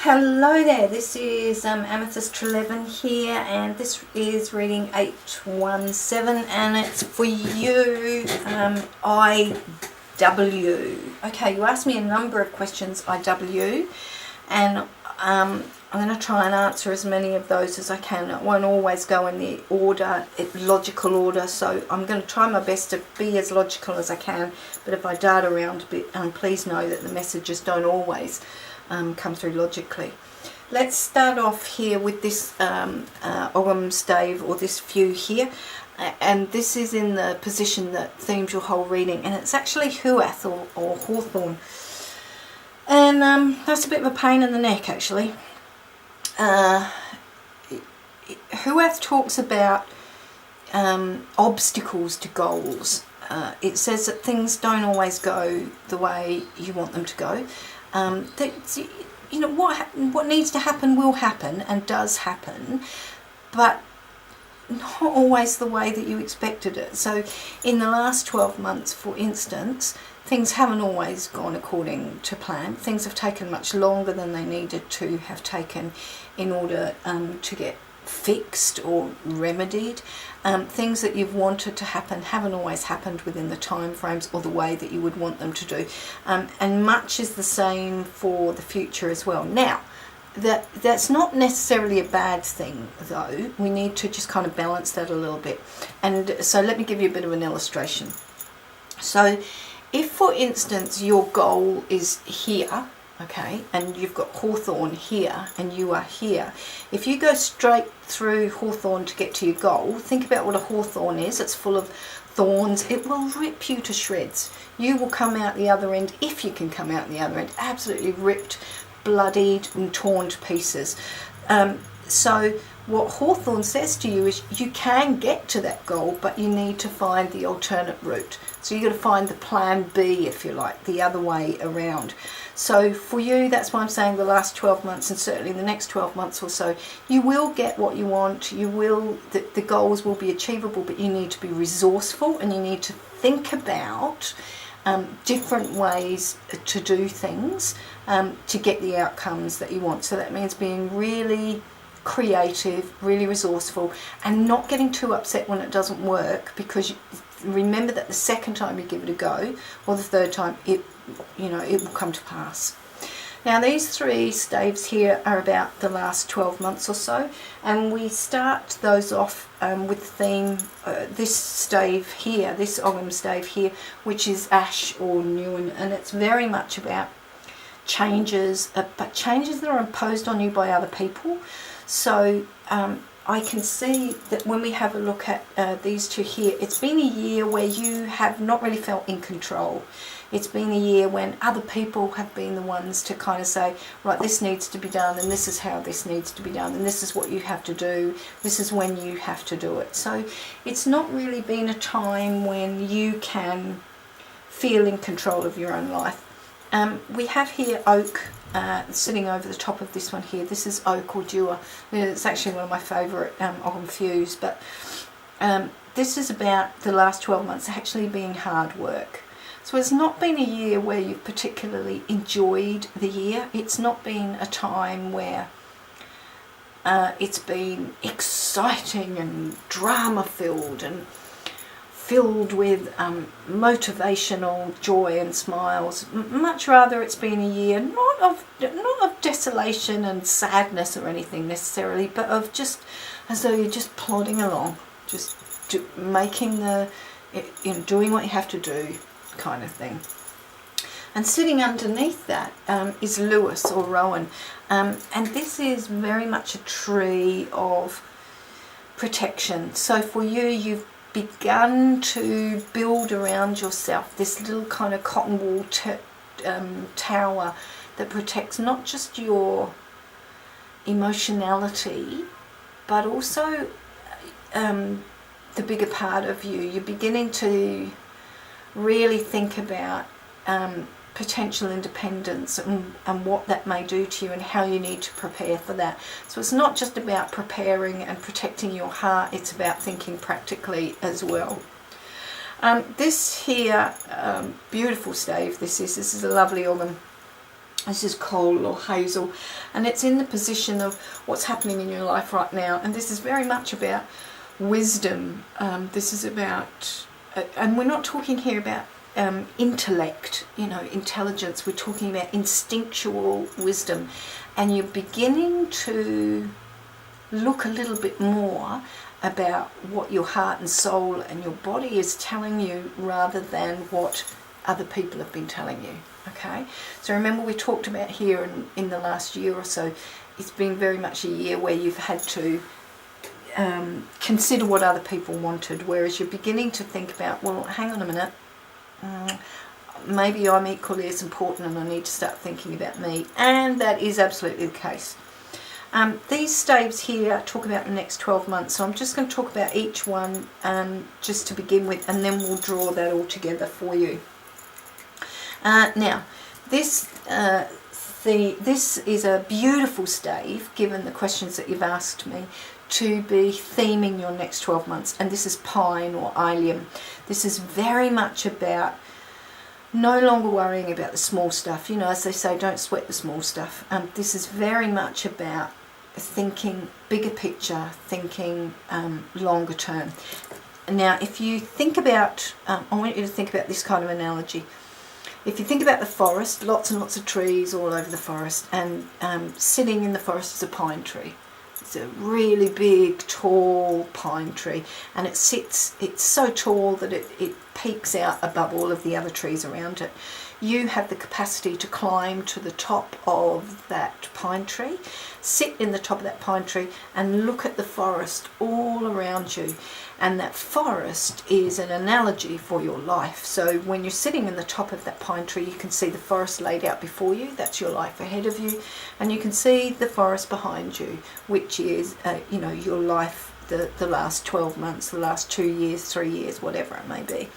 Hello there, this is Amethyst Treleaven here, and this is reading 817, and it's for you, IW. Okay, you asked me a number of questions, IW, and I'm going to try and answer as many of those as I can. It won't always go in the order, logical order, so I'm going to try my best to be as logical as I can, but if I dart around a bit, please know that the messages don't always come through logically. Let's start off here with this Ogham stave, or this view here, and this is in the position that themes your whole reading, and it's actually Huath or Hawthorn, and that's a bit of a pain in the neck actually. Huath talks about obstacles to goals. It says that things don't always go the way you want them to go. You know, what needs to happen will happen and does happen, but not always the way that you expected it. So in the last 12 months, for instance, things haven't always gone according to plan. Things have taken much longer than they needed to have taken in order to get fixed or remedied. Things that you've wanted to happen haven't always happened within the time frames or the way that you would want them to do, and much is the same for the future as well. Now that's not necessarily a bad thing, though. We need to just kind of balance that a little bit, and so let me give you a bit of an illustration. So if, for instance, your goal is here, okay, and you've got Hawthorn here and you are here, if you go straight through Hawthorn to get to your goal, think about what a hawthorn is. It's full of thorns. It will rip you to shreds. You will come out the other end, if you can come out the other end, absolutely ripped, bloodied and torn to pieces. So what Hawthorn says to you is you can get to that goal, but you need to find the alternate route. So you've got to find the plan B, if you like, the other way around. So for you, that's why I'm saying the last 12 months, and certainly the next 12 months or so, you will get what you want. You will, the goals will be achievable, but you need to be resourceful, and you need to think about different ways to do things to get the outcomes that you want. So that means being really creative, really resourceful, and not getting too upset when it doesn't work, because remember that the second time you give it a go, or the third time, it will come to pass. Now these three staves here are about the last 12 months or so, and we start those off with the theme, this stave here, this Ogham stave here, which is Ash or Newn, and it's very much about changes, but changes that are imposed on you by other people. So I can see that when we have a look at these two here, it's been a year where you have not really felt in control. It's been a year when other people have been the ones to kind of say, right, this needs to be done, and this is how this needs to be done, and this is what you have to do, this is when you have to do it. So it's not really been a time when you can feel in control of your own life. We have here oak sitting over the top of this one here. This is oak or dewar. It's actually one of my favourite Ogham views, but this is about the last 12 months actually being hard work. So it's not been a year where you've particularly enjoyed the year. It's not been a time where it's been exciting and drama filled and filled with motivational joy and smiles. Much rather it's been a year not of desolation and sadness or anything necessarily, but of just as though you're just plodding along, just making doing what you have to do, kind of thing. And sitting underneath that is Lewis or Rowan, and this is very much a tree of protection. So for you, you've begun to build around yourself this little kind of cotton wool tower that protects not just your emotionality, but also the bigger part of you. You're beginning to really think about potential independence and what that may do to you and how you need to prepare for that. So it's not just about preparing and protecting your heart, it's about thinking practically as well. This here, beautiful stave, this is a lovely Ogham. This is coal or hazel, and it's in the position of what's happening in your life right now. And this is very much about wisdom. This is about, and we're not talking here about intellect, intelligence. We're talking about instinctual wisdom, and you're beginning to look a little bit more about what your heart and soul and your body is telling you rather than what other people have been telling you. Okay, so remember we talked about here in the last year or so, it's been very much a year where you've had to consider what other people wanted, whereas you're beginning to think about, well, hang on a minute, maybe I'm equally as important and I need to start thinking about me. And that is absolutely the case. These staves here talk about the next 12 months, so I'm just going to talk about each one just to begin with, and then we'll draw that all together for you. Now, this is a beautiful stave, given the questions that you've asked me, to be theming your next 12 months. And this is pine or Ilium. This is very much about no longer worrying about the small stuff. As they say, don't sweat the small stuff. This is very much about thinking bigger picture, thinking longer term. Now, if you think about, I want you to think about this kind of analogy. If you think about the forest, lots and lots of trees all over the forest, and sitting in the forest is a pine tree. It's a really big, tall pine tree, and it's so tall that it peaks out above all of the other trees around it. You have the capacity to climb to the top of that pine tree, sit in the top of that pine tree and look at the forest all around you. And that forest is an analogy for your life. So when you're sitting in the top of that pine tree, you can see the forest laid out before you. That's your life ahead of you. And you can see the forest behind you, which is, your life, the last 12 months, the last 2 years, 3 years, whatever it may be.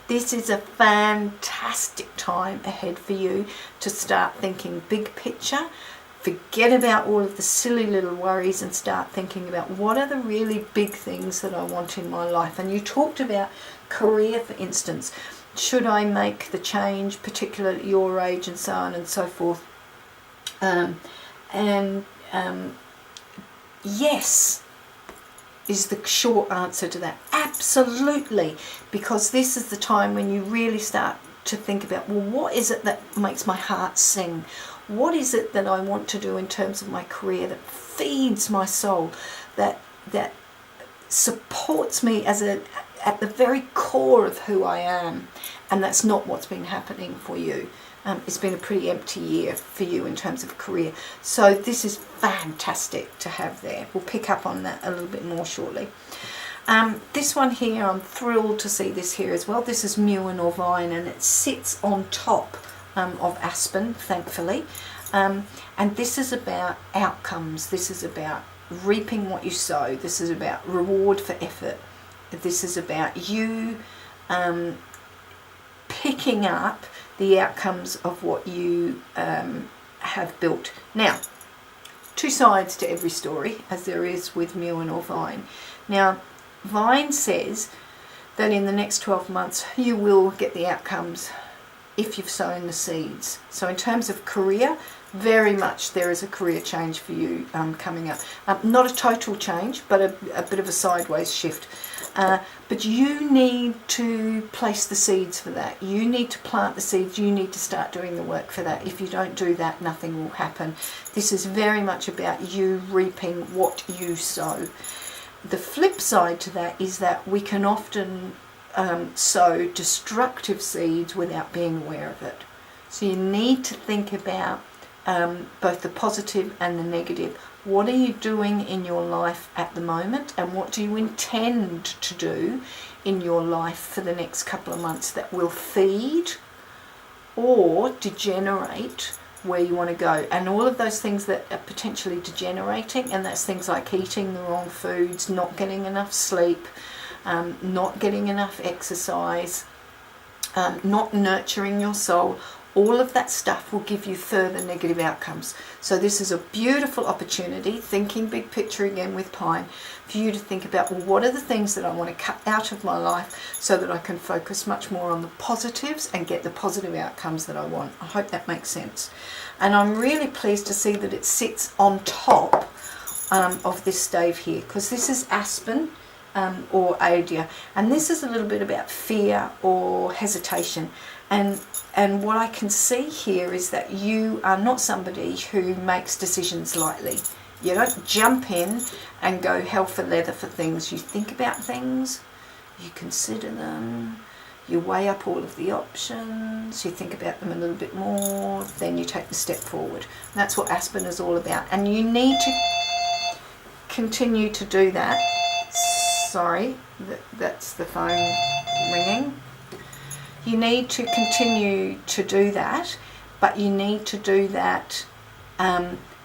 This is a fantastic time ahead for you to start thinking big picture. Forget about all of the silly little worries and start thinking about what are the really big things that I want in my life. And you talked about career, for instance. Should I make the change, particularly at your age and so on and so forth? Yes is the short answer to that. Absolutely, because this is the time when you really start to think about, well, what is it that makes my heart sing? What is it that I want to do in terms of my career that feeds my soul, that supports me at the very core of who I am? And that's not what's been happening for you. It's been a pretty empty year for you in terms of career. So this is fantastic to have there. We'll pick up on that a little bit more shortly. This one here, I'm thrilled to see this here as well. This is Muin or Vine, and it sits on top of Aspen, thankfully. And this is about outcomes. This is about reaping what you sow. This is about reward for effort. This is about you picking up the outcomes of what you have built. Now, two sides to every story, as there is with Muin or Vine. Now, Vine says that in the next 12 months you will get the outcomes if you've sown the seeds. So in terms of career, very much there is a career change for you coming up. Not a total change, but a bit of a sideways shift. But you need to place the seeds for that. You need to plant the seeds. You need to start doing the work for that. If you don't do that, nothing will happen. This is very much about you reaping what you sow. The flip side to that is that we can often sow destructive seeds without being aware of it. So you need to think about both the positive and the negative. What are you doing in your life at the moment, and what do you intend to do in your life for the next couple of months that will feed or degenerate where you want to go? And all of those things that are potentially degenerating, and that's things like eating the wrong foods, not getting enough sleep, not getting enough exercise, not nurturing your soul. all of that stuff will give you further negative outcomes. So this is a beautiful opportunity, thinking big picture again with Pine, for you to think about, well, what are the things that I want to cut out of my life so that I can focus much more on the positives and get the positive outcomes that I want. I hope that makes sense. And I'm really pleased to see that it sits on top of this stave here, because this is aspen or Adia, and this is a little bit about fear or hesitation. And what I can see here is that you are not somebody who makes decisions lightly. You don't jump in and go hell for leather for things. You think about things, you consider them, you weigh up all of the options, you think about them a little bit more, then you take the step forward. And that's what aspen is all about. And you need to continue to do that. Sorry, that's the phone ringing. You need to continue to do that, but you need to do that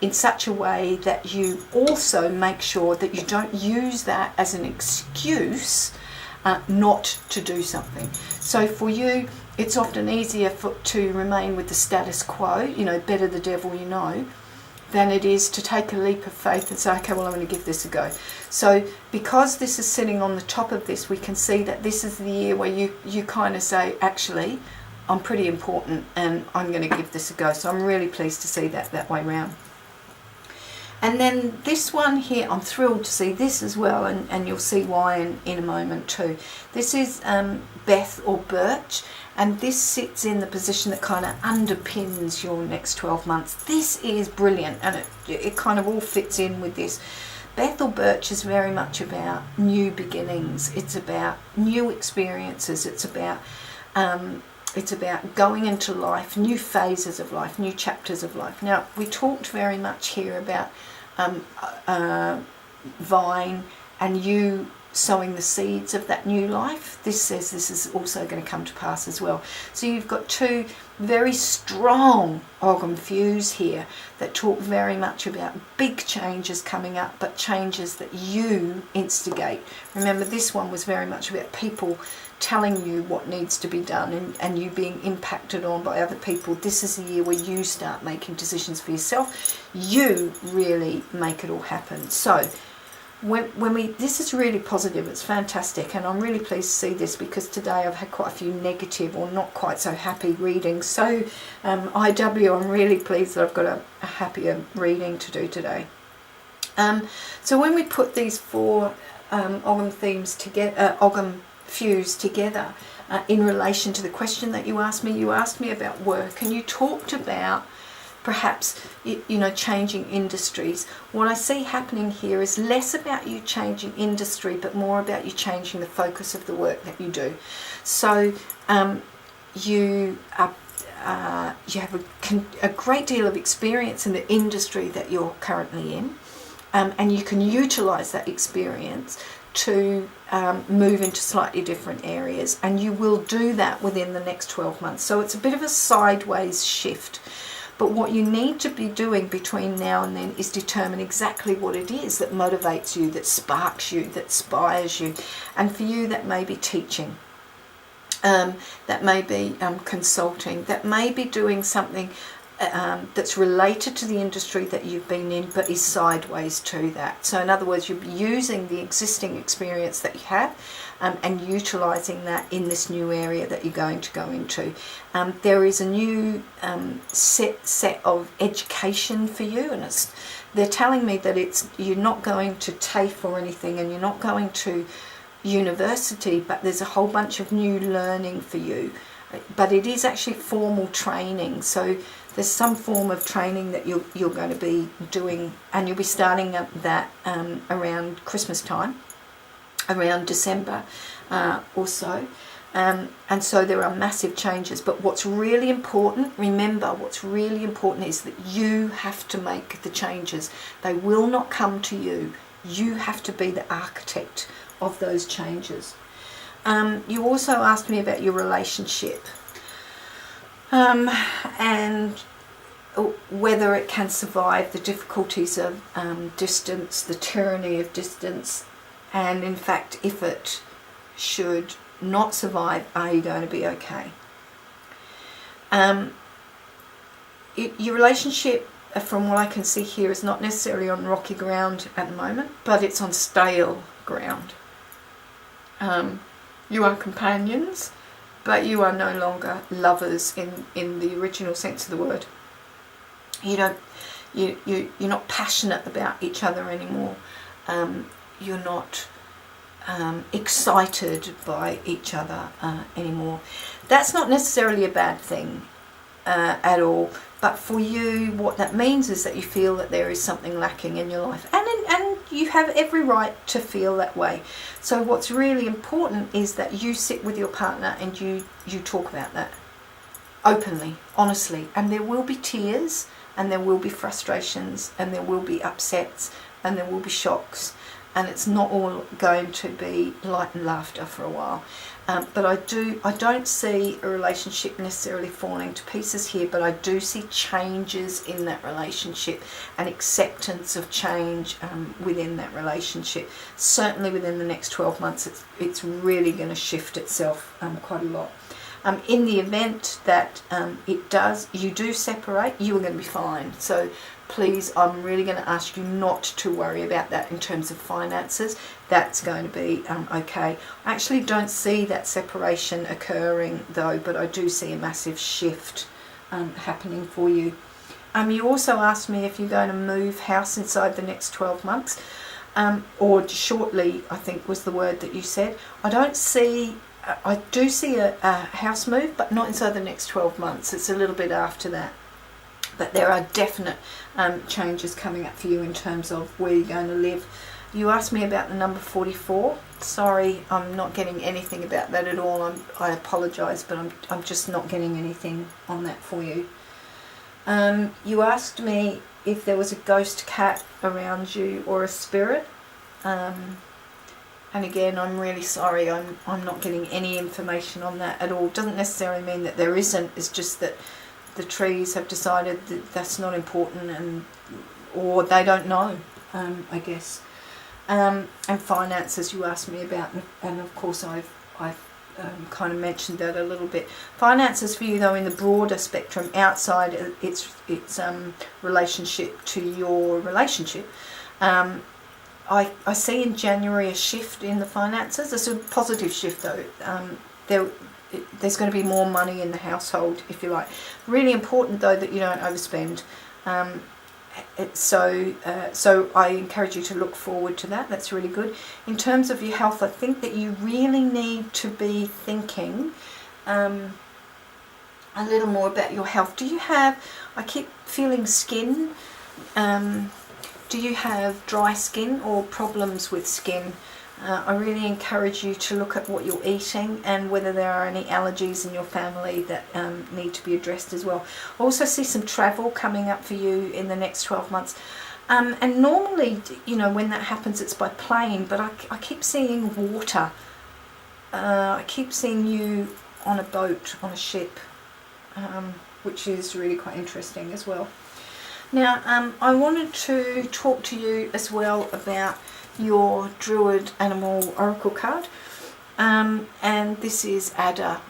in such a way that you also make sure that you don't use that as an excuse not to do something. So for you, it's often easier to remain with the status quo, you know, better the devil you know, than it is to take a leap of faith and say, okay, well, I'm going to give this a go. So because this is sitting on the top of this, we can see that this is the year where you kind of say, actually, I'm pretty important and I'm going to give this a go. So I'm really pleased to see that way round. And then this one here, I'm thrilled to see this as well, and you'll see why in a moment too. This is Beth or Birch, and this sits in the position that kind of underpins your next 12 months. This is brilliant, and it kind of all fits in with this. Beth or Birch is very much about new beginnings. It's about new experiences. It's about going into life, new phases of life, new chapters of life. Now, we talked very much here about vine and you sowing the seeds of that new life. This says this is also going to come to pass as well. So you've got two very strong Ogham views here that talk very much about big changes coming up, but changes that you instigate. Remember, this one was very much about people telling you what needs to be done and you being impacted on by other people. This is the year where you start making decisions for yourself. You really make it all happen. So when we, this is really positive, it's fantastic, and I'm really pleased to see this, because today I've had quite a few negative or not quite so happy readings. So IW, I'm really pleased that I've got a happier reading to do today. So when we put these four Ogham themes together, Ogham views together, in relation to the question that you asked me about work, and you talked about perhaps, you know, changing industries. What I see happening here is less about you changing industry, but more about you changing the focus of the work that you do. So you have a great deal of experience in the industry that you're currently in, and you can utilize that experience to move into slightly different areas, and you will do that within the next 12 months. So it's a bit of a sideways shift. But what you need to be doing between now and then is determine exactly what it is that motivates you, that sparks you, that inspires you. And for you, that may be teaching, that may be consulting, that may be doing something that's related to the industry that you've been in, but is sideways to that. So in other words, you're using the existing experience that you have and utilising that in this new area that you're going to go into. There is a new set of education for you, and they're telling me that you're not going to TAFE or anything, and you're not going to university, but there's a whole bunch of new learning for you. But it is actually formal training, so there's some form of training that you're going to be doing, and you'll be starting that around Christmas time, around December or so. And so there are massive changes. But what's really important, remember, what's really important is that you have to make the changes. They will not come to you. You have to be the architect of those changes. You also asked me about your relationship and whether it can survive the difficulties of distance, the tyranny of distance, and in fact, if it should not survive, are you going to be okay? your relationship, from what I can see here, is not necessarily on rocky ground at the moment, but it's on stale ground. You are companions, but you are no longer lovers in the original sense of the word. You're not passionate about each other anymore. You're not excited by each other anymore. That's not necessarily a bad thing at all, but for you, what that means is that you feel that there is something lacking in your life, and you have every right to feel that way. So what's really important is that you sit with your partner and you talk about that openly, honestly, and there will be tears, and there will be frustrations, and there will be upsets, and there will be shocks, and it's not all going to be light and laughter for a while. But I don't see a relationship necessarily falling to pieces here, but I do see changes in that relationship and acceptance of change within that relationship. Certainly within the next 12 months, it's really going to shift itself quite a lot. In the event that you do separate, you are going to be fine. So please, I'm really going to ask you not to worry about that in terms of finances. That's going to be okay. I actually don't see that separation occurring though, but I do see a massive shift happening for you. You also asked me if you're going to move house inside the next 12 months, or shortly, I think was the word that you said. I do see a house move, but not inside the next 12 months. It's a little bit after that. But there are definite changes coming up for you in terms of where you're going to live. You asked me about the number 44. Sorry, I'm not getting anything about that at all. I apologise, but I'm just not getting anything on that for you. You asked me if there was a ghost cat around you or a spirit. And again, I'm really sorry, I'm not getting any information on that at all. Doesn't necessarily mean that there isn't, it's just that the trees have decided that that's not important, or they don't know, I guess. And finances you asked me about, and of course I've kind of mentioned that a little bit. Finances for you though, in the broader spectrum, outside its relationship to your relationship, I see in January a shift in the finances. It's a positive shift though. There's going to be more money in the household, if you like. Really important though that you don't overspend. So I encourage you to look forward to that. That's really good. In terms of your health, I think that you really need to be thinking a little more about your health. Do you have, I keep feeling skin, do you have dry skin or problems with skin? I really encourage you to look at what you're eating and whether there are any allergies in your family that need to be addressed as well. I also see some travel coming up for you in the next 12 months. And normally, when that happens, it's by plane, but I keep seeing water. I keep seeing you on a boat, on a ship, which is really quite interesting as well. Now, I wanted to talk to you as well about your Druid Animal Oracle card, and this is Ada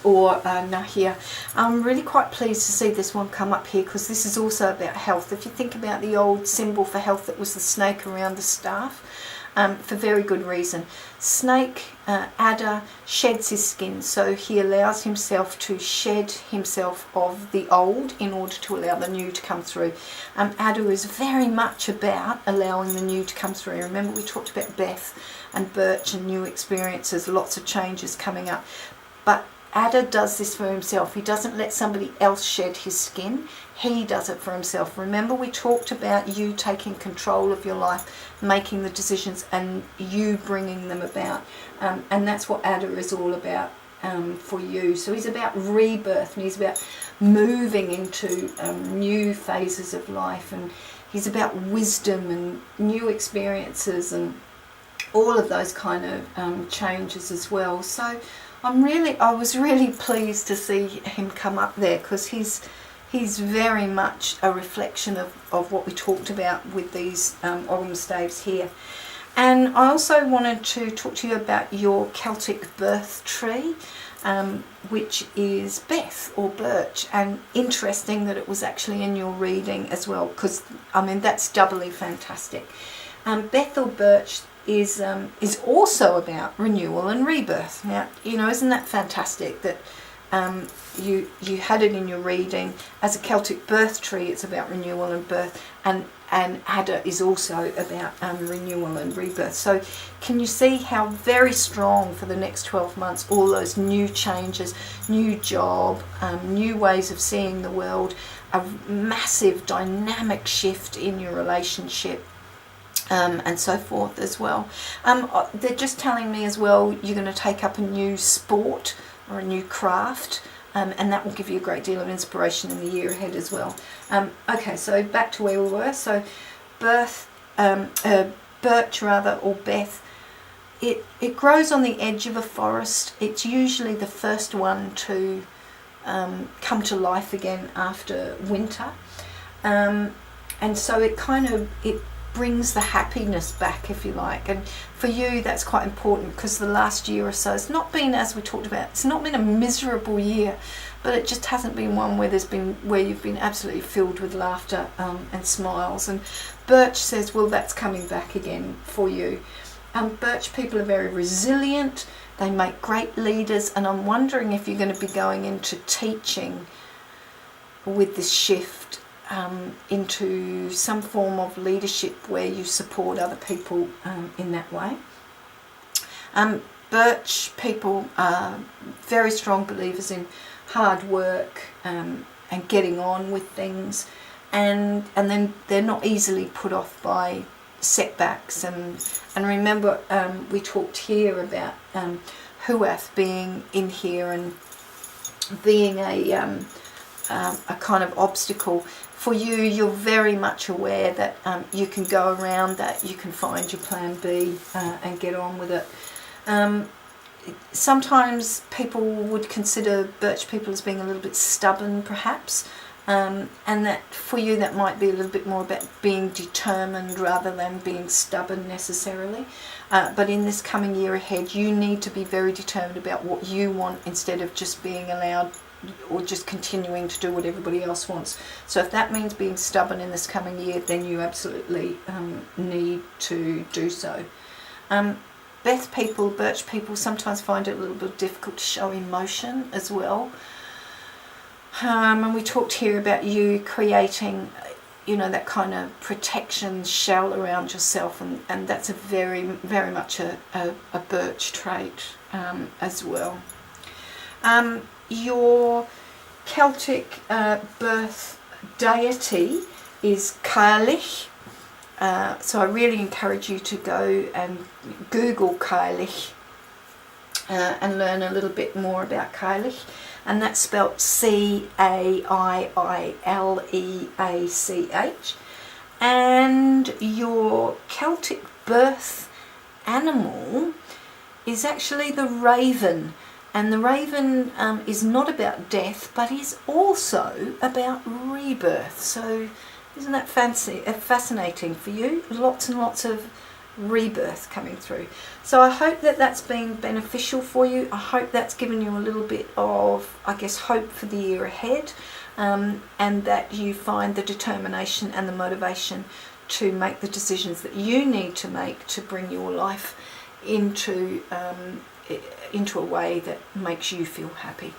or Nahia. I'm really quite pleased to see this one come up here, because this is also about health. If you think about the old symbol for health, that was the snake around the staff, for very good reason. Snake, Ada, sheds his skin, so he allows himself to shed himself of the old in order to allow the new to come through. Ada is very much about allowing the new to come through. Remember, we talked about Beth and Birch and new experiences, lots of changes coming up. But Ada does this for himself. He doesn't let somebody else shed his skin. He does it for himself. Remember, we talked about you taking control of your life, making the decisions, and you bringing them about. And that's what Ada is all about for you. So he's about rebirth, and he's about moving into new phases of life, and he's about wisdom and new experiences and all of those kind of changes as well. So I was really pleased to see him come up there, because he's very much a reflection of what we talked about with these Ogham staves here. And I also wanted to talk to you about your Celtic birth tree. which is Beth or Birch. And interesting that it was actually in your reading as well, because I mean that's doubly fantastic. Beth or Birch is also about renewal and rebirth. Now, you know, isn't that fantastic that you had it in your reading? As a Celtic birth tree, it's about renewal and birth, and Adder is also about renewal and rebirth. So can you see how very strong for the next 12 months all those new changes, new job, new ways of seeing the world, a massive dynamic shift in your relationship, and so forth as well. They're just telling me as well you're going to take up a new sport or a new craft, and that will give you a great deal of inspiration in the year ahead as well. Okay, so back to where we were. So Birch rather, or Beth, it grows on the edge of a forest. It's usually the first one to come to life again after winter, and so it brings the happiness back, if you like. And for you that's quite important, because the last year or so, it's not been, as we talked about, it's not been a miserable year, but it just hasn't been one where you've been absolutely filled with laughter and smiles. And Birch says, well, that's coming back again for you. Birch people are very resilient, they make great leaders, and I'm wondering if you're going to be going into teaching with this shift, into some form of leadership where you support other people in that way. Birch people are very strong believers in hard work and getting on with things, and then they're not easily put off by setbacks. And remember, we talked here about Huath being in here and being a kind of obstacle. For you, you're very much aware that you can go around that, you can find your plan B and get on with it. Sometimes people would consider Birch people as being a little bit stubborn, perhaps, and that for you that might be a little bit more about being determined rather than being stubborn necessarily. But in this coming year ahead, you need to be very determined about what you want, instead of just being allowed or just continuing to do what everybody else wants. So if that means being stubborn in this coming year, then you absolutely need to do so. Birch people sometimes find it a little bit difficult to show emotion as well. And we talked here about you creating, you know, that kind of protection shell around yourself, and that's a very, very much a Birch trait as well. Your Celtic birth deity is Cailleach. So I really encourage you to go and Google Cailleach and learn a little bit more about Cailleach. And that's spelt Caileach. And your Celtic birth animal is actually the raven. And the raven is not about death, but is also about rebirth. So isn't that fascinating for you? Lots and lots of rebirth coming through. So I hope that that's been beneficial for you. I hope that's given you a little bit of, I guess, hope for the year ahead, and that you find the determination and the motivation to make the decisions that you need to make to bring your life into a way that makes you feel happy.